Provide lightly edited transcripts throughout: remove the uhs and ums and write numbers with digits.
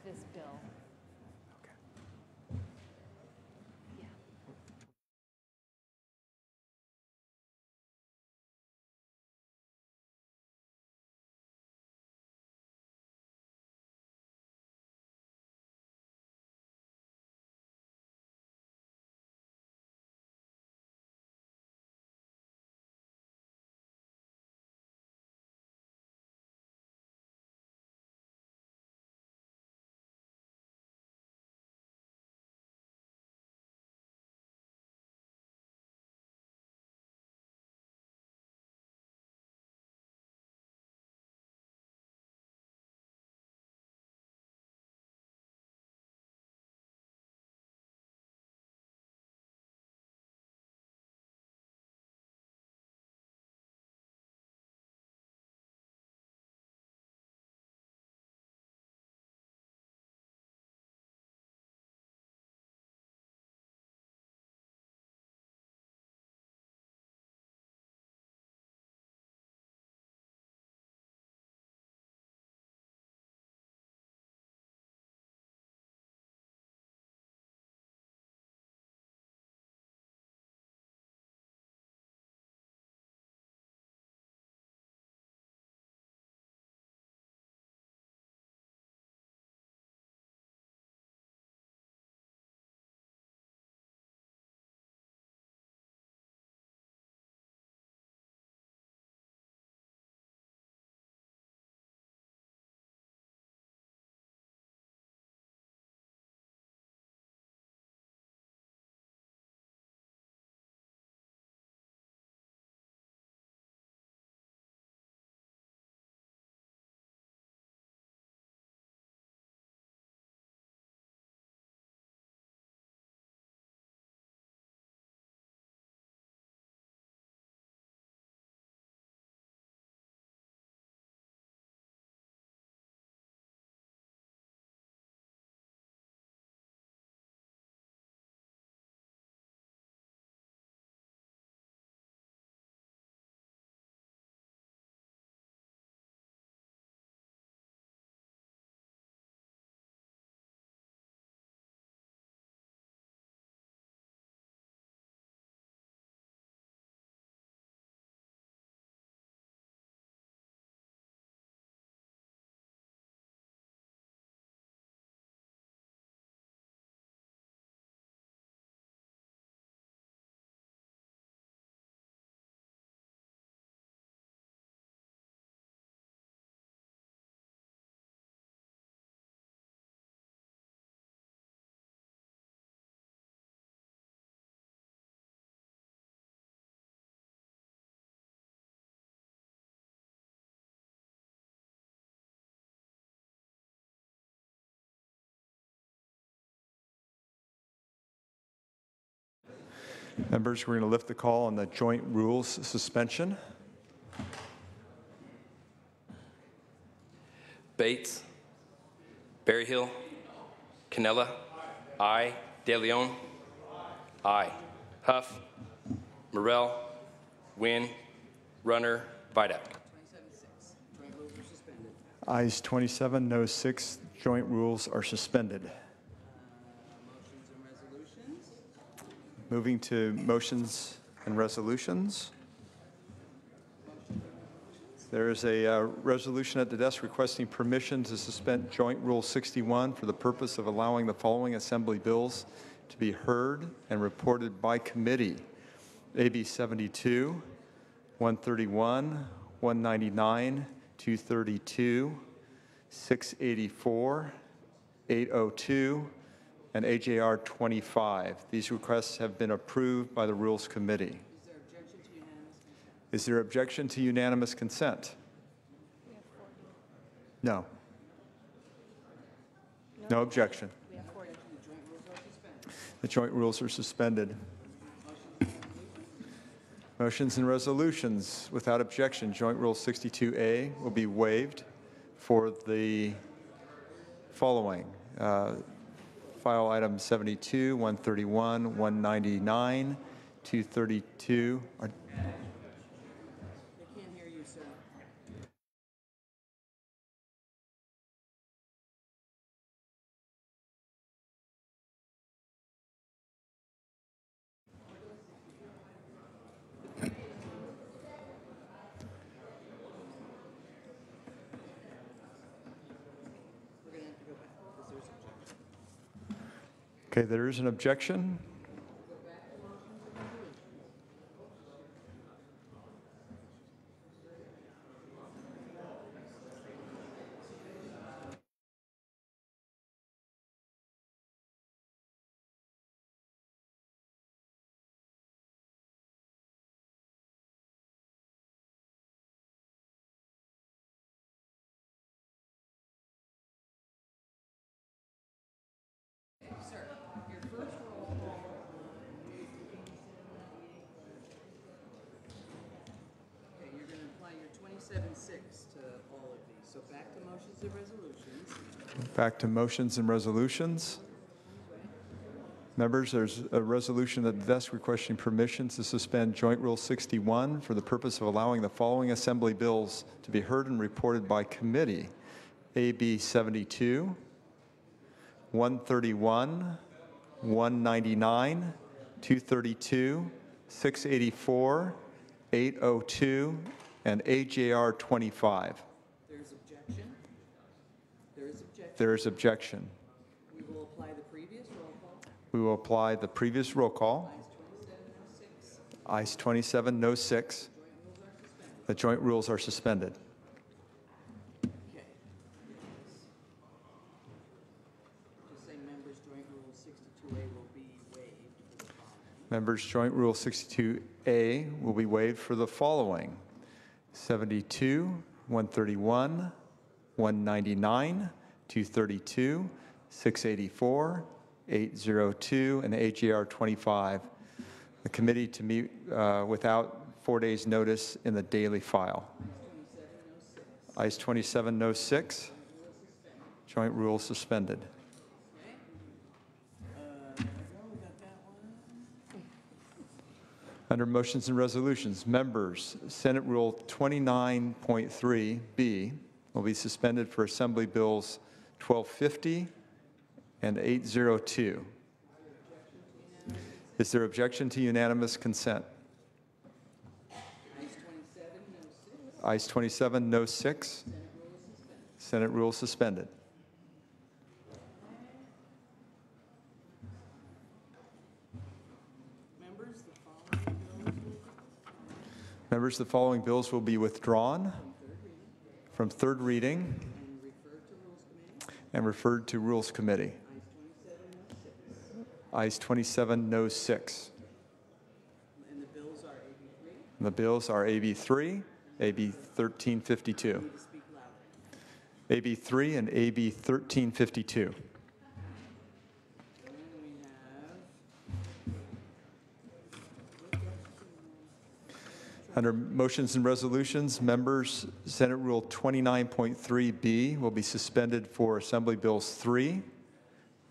this bill. Yeah. Members, we're going to lift the call on the joint rules suspension. Bates, Berryhill, Cannella, aye. De Leon, aye. Huff, Morrell, Wynn, Runner, Vidak. Ayes 27, no 6. Joint rules are suspended. Motions and resolutions. Moving to motions and resolutions. There is a resolution at the desk requesting permission to suspend Joint Rule 61 for the purpose of allowing the following assembly bills to be heard and reported by committee. AB 72, 131, 199, 232, 684, 802, and AJR 25. These requests have been approved by the Rules Committee. Is there objection to unanimous consent? No. No objection. The joint rules are suspended. Motions and resolutions. Without objection, Joint Rule 62A will be waived for the following. File item 72, 131, 199, 232. Okay, there is an objection. Okay, you're going to apply your 27-6 to all of these. So back to motions and resolutions. Back to motions and resolutions. Members, there's a resolution at the desk requesting permission to suspend Joint Rule 61 for the purpose of allowing the following assembly bills to be heard and reported by committee. AB 72, 131, 199, 232, 684, 802, and AJR 25. There's objection. There is objection. There is objection. We will apply the previous roll call. We will apply the previous roll call. Ayes 27, no 6. Ayes 27, no 6. The joint rules are suspended. Okay. Just say members, joint rule 62A will be waived for the following. Members, Joint Rule 62A will be waived for the following: 72, 131, 199, 232, 684, 802, and AGR 25. The committee to meet without 4 days' notice in the daily file. Ayes 27, no 6. Joint rule suspended. Under motions and resolutions, members, Senate Rule 29.3B will be suspended for Assembly Bills 1250 and 802. Is there objection to unanimous consent? Ayes 27, no 6. Ayes 27, no 6. Senate rule suspended. Members, the following bills will Members, the following bills will be withdrawn from third reading and referred to Rules Committee. and referred to Rules Committee. Ayes 27, no 6. And the bills are AB3. And the bills are AB 3, AB 1352. Need to speak louder. AB 3 and AB 1352. And we have Under motions and resolutions, members, Senate Rule 29.3B will be suspended for Assembly Bills 3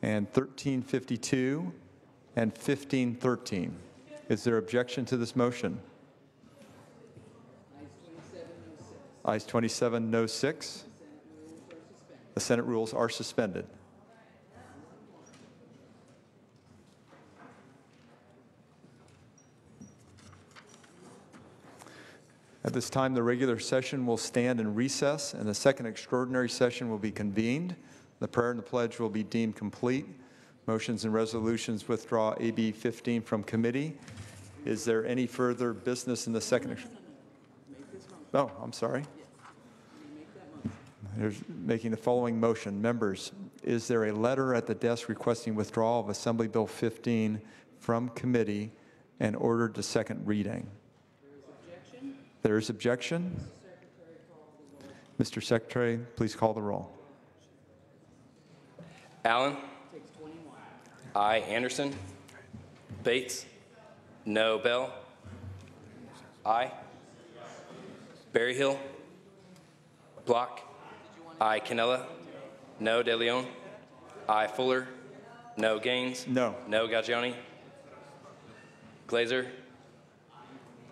and 1352 and 1513. Is there objection to this motion? Ayes 27, no 6. Ayes 27, no 6. The Senate rules are suspended. At this time, the regular session will stand in recess, and the second extraordinary session will be convened. The prayer and the pledge will be deemed complete. Motions and resolutions withdraw AB 15 from committee. Is there any further business in the second? Make this motion. Oh, I'm sorry. You make that motion. There's making the following motion. Members, is there a letter at the desk requesting withdrawal of Assembly Bill 15 from committee and ordered to second reading? There is objection. There is objection. Mr. Secretary, please call the roll. Allen. Takes 21. I. Anderson. Bates. No. Bell. I. Berryhill. Block. I. Canella. No. De Leon. I. Fuller. No. Gaines. No. No. Gaggioni. Glazer.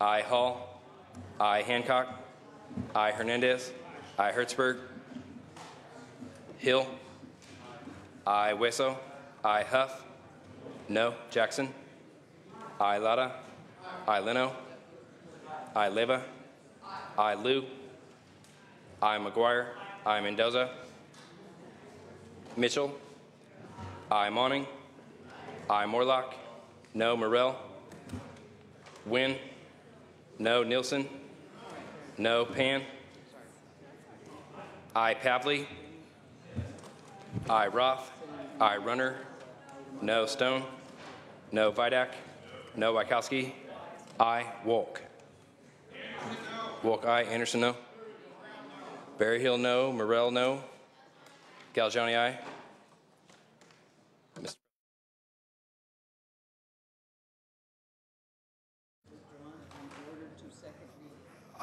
I. Hall. I. Hancock. I. Hernandez. I. Hertzberg. Hill. I. Weso. I. Huff. No. Jackson. I. Lada. I. Leno. I. Leva. I. Liu. I. McGuire. I. Mendoza. Mitchell. I. Monning. I. Morlock. No. Morrell. Wynn. No. Nielsen. No. Pan. I. Pavley. I. Roth. I. Runner. No. Stone. No. Vidak. No. Wykowski. I. Wolk. Wolk, aye. Anderson, no. Berryhill, no. Morrell, no. Galgiani, aye. Mr.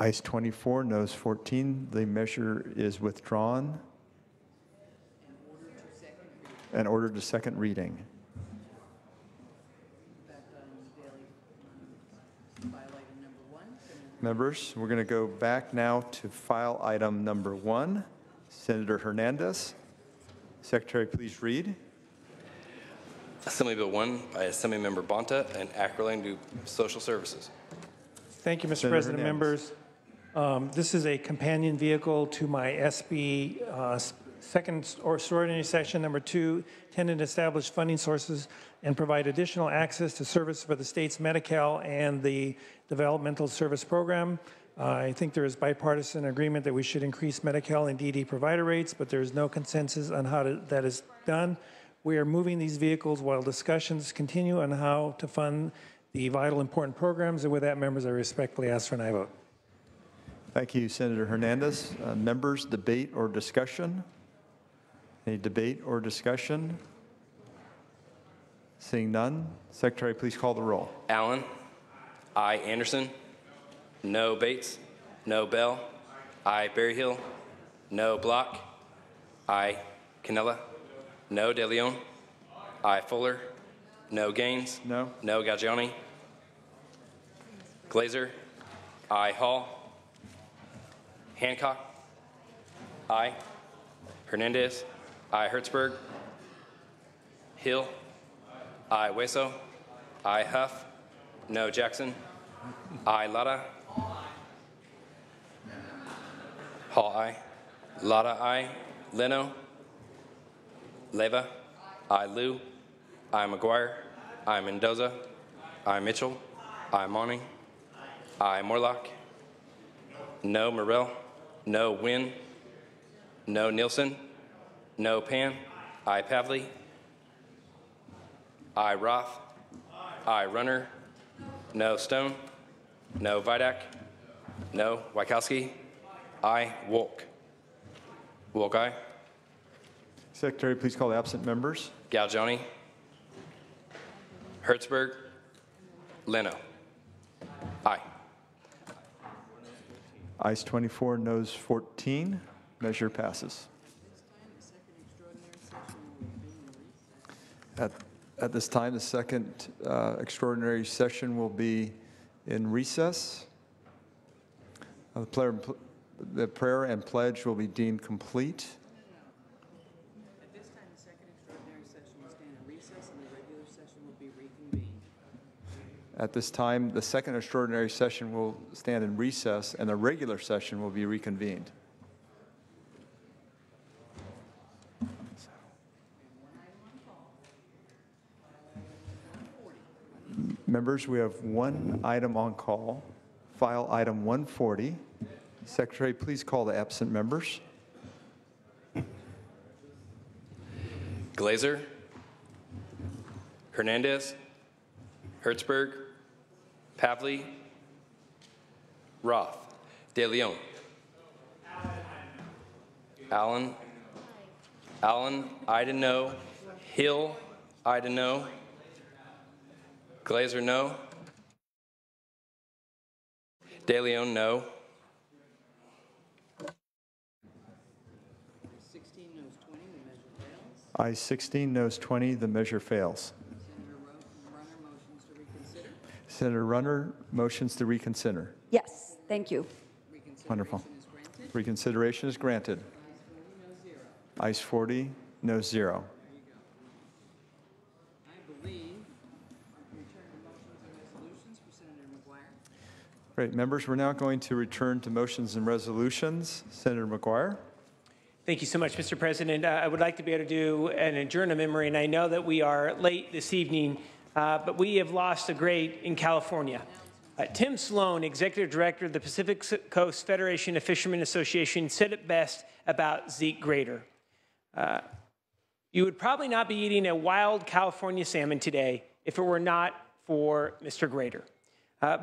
Ayes 24, noes 14. The measure is withdrawn and ordered to second reading. Back on daily, file item number 1. Members, we're going to go back now to file item number 1. Senator Hernandez. Secretary, please read. Assembly Bill 1 by Assemblymember Bonta and Acrolein to Social Services. Thank you, Mr. Senator President, Hernandez. members. This is a companion vehicle to my SB second or extraordinary session number 2, intended to establish funding sources and provide additional access to service for the state's Medi-Cal and the Developmental Service Program. I think there is bipartisan agreement that we should increase Medi-Cal and DD provider rates, but there is no consensus on how that is done. We are moving these vehicles while discussions continue on how to fund the vital, important programs. And with that, members, I respectfully ask for an aye vote. Thank you, Senator Hernandez. Members, debate or discussion? Any debate or discussion? Seeing none, Secretary, please call the roll. Allen. I. Anderson. No. Bates. No. Bell. I. Berryhill. No. Block. I. Canella. No. De Leon. I. Fuller. No. Gaines. No. No. Galgiani. Glazer. I. Hall. Hancock. I. Hernandez. I. Hertzberg. Hill. I. Hueso. I. Huff. No. Jackson. I. Lara. Hall, I. Lara, I. Leno. Leva. I. Liu. I. McGuire. I. Mendoza. I. Mitchell. I. Monning. I. Morlock. No. Morrell. No. Wynn. No. Nielsen. No. Pan. I. Pavley. I. Roth. I. Runner. No. Stone. No. Vidak. No. Wykowski. I. Wolk. Wolk, aye. Secretary, please call the absent members. Galgiani. Hertzberg. Leno. Aye. Ayes 24, noes 14. Measure passes. At this time, the second extraordinary session will be in recess. The prayer and pledge will be deemed complete. At this time, the second extraordinary session will stand in recess and the regular session will be reconvened. At this time, the second extraordinary session will stand in recess and the regular session will be reconvened. Members, we have one item on call, file item 140. Secretary, please call the absent members. Glazer. Hernandez. Hertzberg. Pavley. Roth. De Leon. Allen. Allen, I to no. Hill, I to no. Glazer, no. De Leon, no. 16 noes 20, the measure fails. Ayes 16, noes 20, the measure fails. Runner motions to reconsider. Senator Runner motions to reconsider. Yes, thank you. Wonderful. Is granted. Reconsideration is granted. Ayes 40, noes 0. I believe return to motions and resolutions for Senator McGuire. Great. Members, we're now going to return to motions and resolutions. Senator McGuire. Thank you so much, Mr. President. I would like to be able to do an adjourn of memory, and I know that we are late this evening, but we have lost a great in California. Tim Sloan, Executive Director of the Pacific Coast Federation of Fishermen Association, said it best about Zeke Grater. You would probably not be eating a wild California salmon today if it were not for Mr. Grater.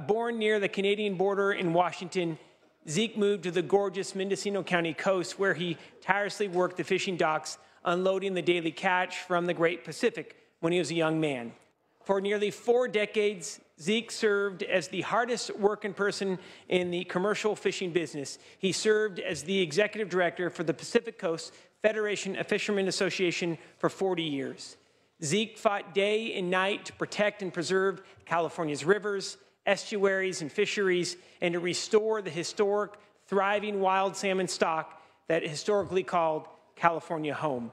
Born near the Canadian border in Washington, Zeke moved to the gorgeous Mendocino County coast, where he tirelessly worked the fishing docks, unloading the daily catch from the Great Pacific when he was a young man. For nearly 4 decades, Zeke served as the hardest working person in the commercial fishing business. He served as the executive director for the Pacific Coast Federation of Fishermen Association for 40 years. Zeke fought day and night to protect and preserve California's rivers, estuaries, and fisheries, and to restore the historic, thriving wild salmon stock that historically called California home.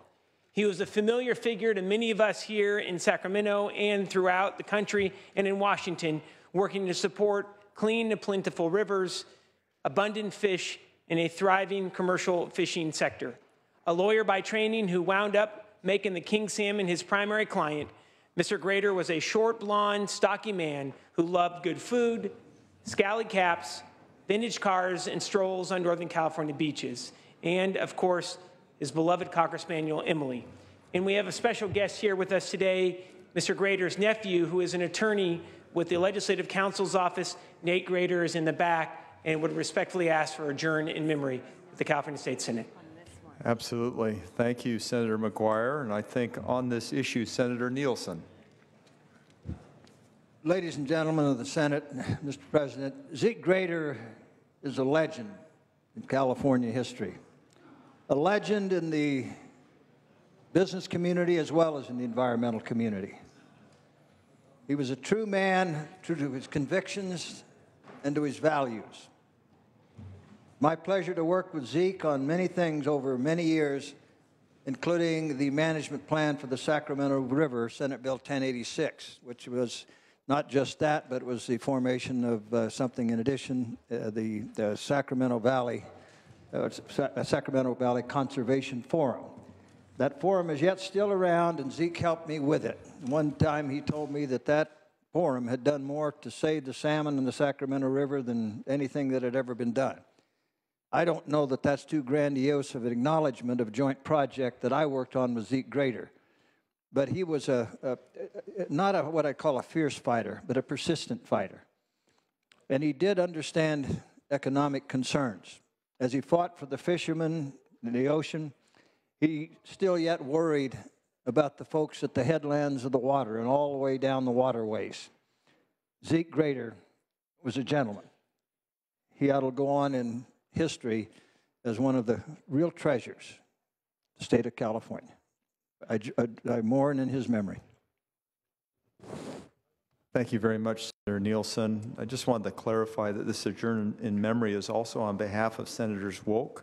He was a familiar figure to many of us here in Sacramento and throughout the country and in Washington, working to support clean and plentiful rivers, abundant fish, and a thriving commercial fishing sector. A lawyer by training who wound up making the king salmon his primary client, Mr. Grater was a short, blonde, stocky man who loved good food, scally caps, vintage cars, and strolls on Northern California beaches, and, of course, his beloved Cocker Spaniel, Emily. And we have a special guest here with us today, Mr. Grater's nephew, who is an attorney with the Legislative Counsel's Office. Nate Grater is in the back and would respectfully ask for adjourn in memory of the California State Senate. Absolutely. Thank you, Senator McGuire. And I think on this issue, Senator Nielsen. Ladies and gentlemen of the Senate, Mr. President, Zeke Grater is a legend in California history. A legend in the business community as well as in the environmental community. He was a true man, true to his convictions and to his values. My pleasure to work with Zeke on many things over many years, including the management plan for the Sacramento River, Senate Bill 1086, which was not just that, but it was the formation of something in addition, the Sacramento Valley Conservation Forum. That forum is yet still around, and Zeke helped me with it. One time he told me that that forum had done more to save the salmon in the Sacramento River than anything that had ever been done. I don't know that that's too grandiose of an acknowledgement of a joint project that I worked on with Zeke Grater. But he was not what I call a fierce fighter, but a persistent fighter. And he did understand economic concerns. As he fought for the fishermen in the ocean, he still yet worried about the folks at the headlands of the water and all the way down the waterways. Zeke Grater was a gentleman. He ought to go on in history as one of the real treasures of the state of California. I mourn in his memory. Thank you very much, Senator Nielsen. I just wanted to clarify that this adjourn in memory is also on behalf of Senators Wolk,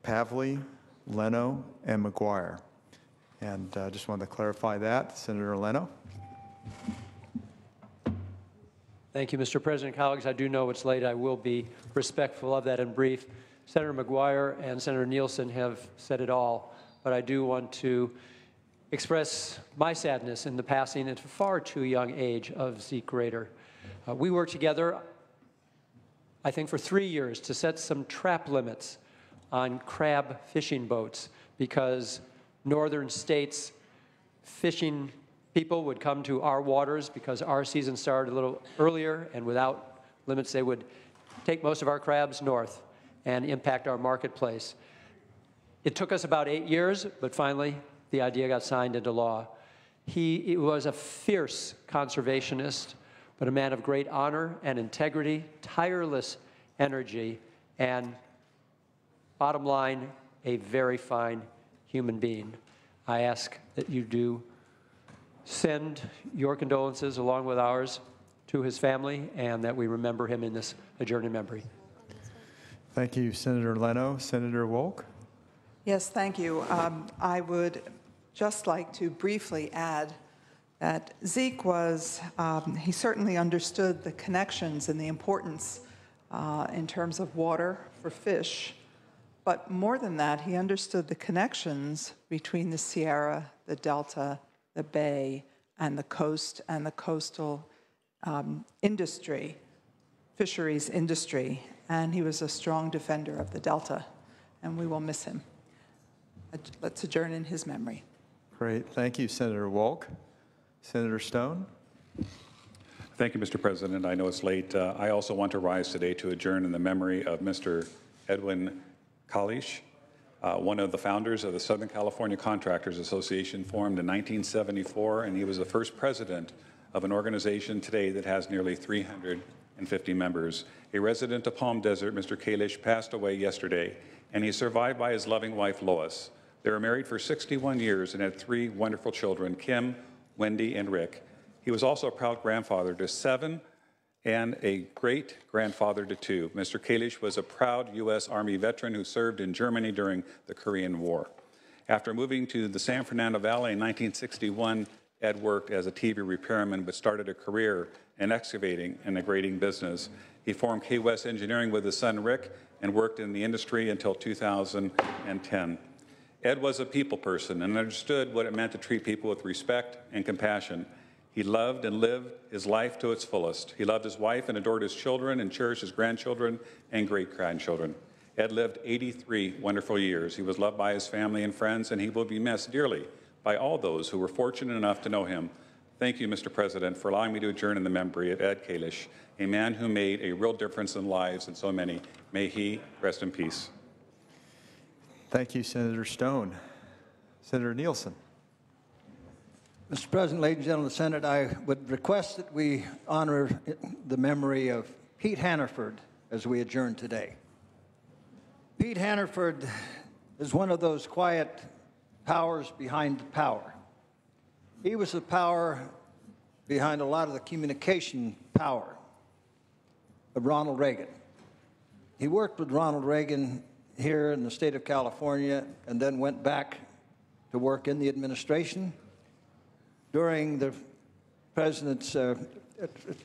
Pavley, Leno, and McGuire. And I just wanted to clarify that. Senator Leno. Thank you, Mr. President. Colleagues, I do know it's late. I will be respectful of that and brief. Senator McGuire and Senator Nielsen have said it all, but I do want to express my sadness in the passing at a far too young age of Zeke Grater. We worked together, I think, for 3 years to set some trap limits on crab fishing boats because northern states fishing people would come to our waters because our season started a little earlier, and without limits they would take most of our crabs north and impact our marketplace. It took us about 8 years, but finally the idea got signed into law. He was a fierce conservationist, but a man of great honor and integrity, tireless energy, and bottom line, a very fine human being. I ask that you do send your condolences along with ours to his family and that we remember him in this adjourned memory. Thank you, Senator Leno. Senator Wolk. Yes, thank you. I would just like to briefly add that Zeke was, he certainly understood the connections and the importance in terms of water for fish, But more than that, he understood the connections between the Sierra, the Delta, the Bay, and the coast and the coastal industry, fisheries industry. And he was a strong defender of the Delta, and we will miss him. Let's adjourn in his memory. Great. Thank you, Senator Walk. Senator Stone? Thank you, Mr. President. I know it's late. I also want to rise today to adjourn in the memory of Mr. Edwin Kalish, one of the founders of the Southern California Contractors Association, formed in 1974, and he was the first president of an organization today that has nearly 350 members. A resident of Palm Desert, Mr. Kalish passed away yesterday, and he's survived by his loving wife, Lois. They were married for 61 years and had 3 wonderful children, Kim, Wendy, and Rick. He was also a proud grandfather to 7 and a great-grandfather to 2. Mr. Kalish was a proud U.S. Army veteran who served in Germany during the Korean War. After moving to the San Fernando Valley in 1961, Ed worked as a TV repairman but started a career in excavating and a grading business. He formed K-West Engineering with his son Rick and worked in the industry until 2010. Ed was a people person and understood what it meant to treat people with respect and compassion. He loved and lived his life to its fullest. He loved his wife and adored his children and cherished his grandchildren and great-grandchildren. Ed lived 83 wonderful years. He was loved by his family and friends, and he will be missed dearly by all those who were fortunate enough to know him. Thank you, Mr. President, for allowing me to adjourn in the memory of Ed Kalish, a man who made a real difference in the lives of so many. May he rest in peace. Thank you, Senator Stone. Senator Nielsen. Mr. President, ladies and gentlemen of the Senate, I would request that we honor the memory of Pete Hannaford as we adjourn today. Pete Hannaford is one of those quiet powers behind the power. He was the power behind a lot of the communication power of Ronald Reagan. He worked with Ronald Reagan here in the state of California and then went back to work in the administration. During the president's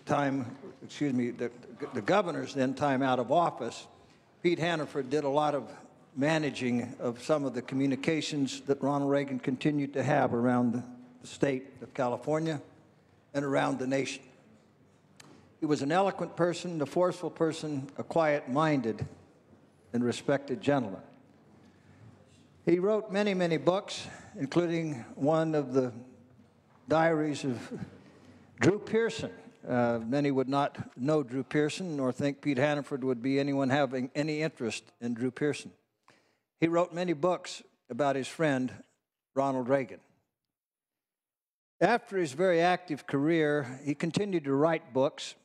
time, excuse me, the governor's then time out of office, Pete Hannaford did a lot of managing of some of the communications that Ronald Reagan continued to have around the state of California and around the nation. He was an eloquent person, a forceful person, a quiet-minded and respected gentleman. He wrote many, many books, including one of the diaries of Drew Pearson. Many would not know Drew Pearson nor think Pete Hannaford would be anyone having any interest in Drew Pearson. He wrote many books about his friend, Ronald Reagan. After his very active career, he continued to write books.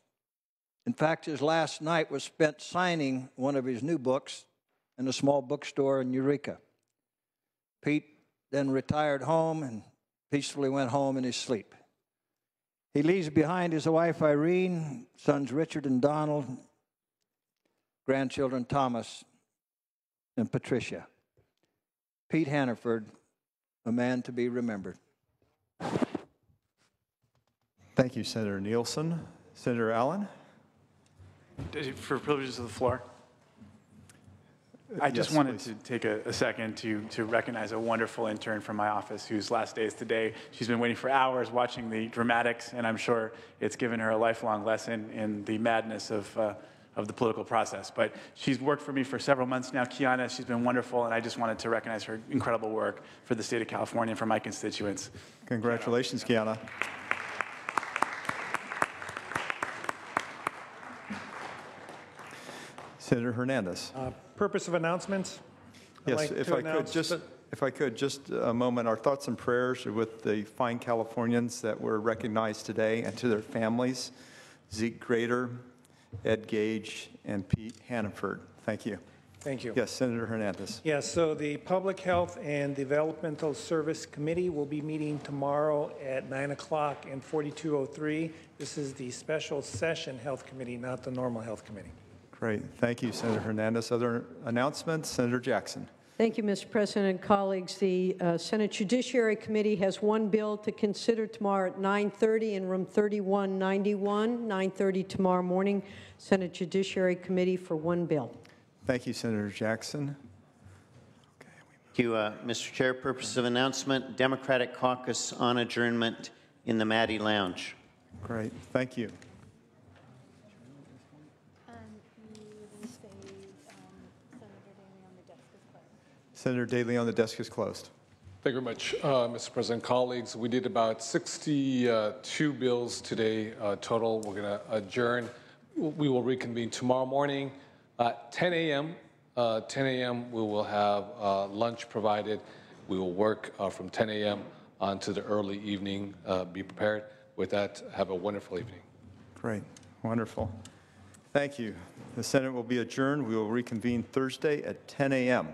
In fact, his last night was spent signing one of his new books in a small bookstore in Eureka. Pete then retired home and peacefully went home in his sleep. He leaves behind his wife Irene, sons Richard and Donald, grandchildren Thomas and Patricia. Pete Hannaford, a man to be remembered. Thank you, Senator Nielsen. Senator Allen? For privileges of the floor. I just wanted please. to take a second to recognize a wonderful intern from my office whose last day is today. She's been waiting for hours watching the dramatics, and I'm sure it's given her a lifelong lesson in the madness of the political process. But she's worked for me for several months now. Kiana, she's been wonderful, and I just wanted to recognize her incredible work for the state of California and for my constituents. Congratulations, Kiana. Senator Hernandez. Purpose of announcements? Yes, if I could, just a moment. Our thoughts and prayers are with the fine Californians that were recognized today and to their families, Zeke Grader, Ed Gage, and Pete Hannaford. Thank you. Thank you. Yes, Senator Hernandez. Yes, so the Public Health and Developmental Service Committee will be meeting tomorrow at 9 o'clock in 4203. This is the special session health committee, not the normal health committee. Great. Thank you, Senator Hernandez. Other announcements? Senator Jackson. Thank you, Mr. President and colleagues. The Senate Judiciary Committee has one bill to consider tomorrow at 9:30 in room 3191, 9:30 tomorrow morning. Senate Judiciary Committee for one bill. Thank you, Senator Jackson. Thank you, Mr. Chair. Purpose of announcement, Democratic Caucus on adjournment in the Maddie Lounge. Great, thank you. Senator Daly on the desk is closed. Thank you very much, Mr. President. Colleagues, we did about 62 bills today total. We're going to adjourn. We will reconvene tomorrow morning at 10 a.m. 10 a.m. we will have lunch provided. We will work from 10 a.m. on to the early evening. Be prepared. With that, have a wonderful evening. Great, wonderful. Thank you. The Senate will be adjourned. We will reconvene Thursday at 10 a.m.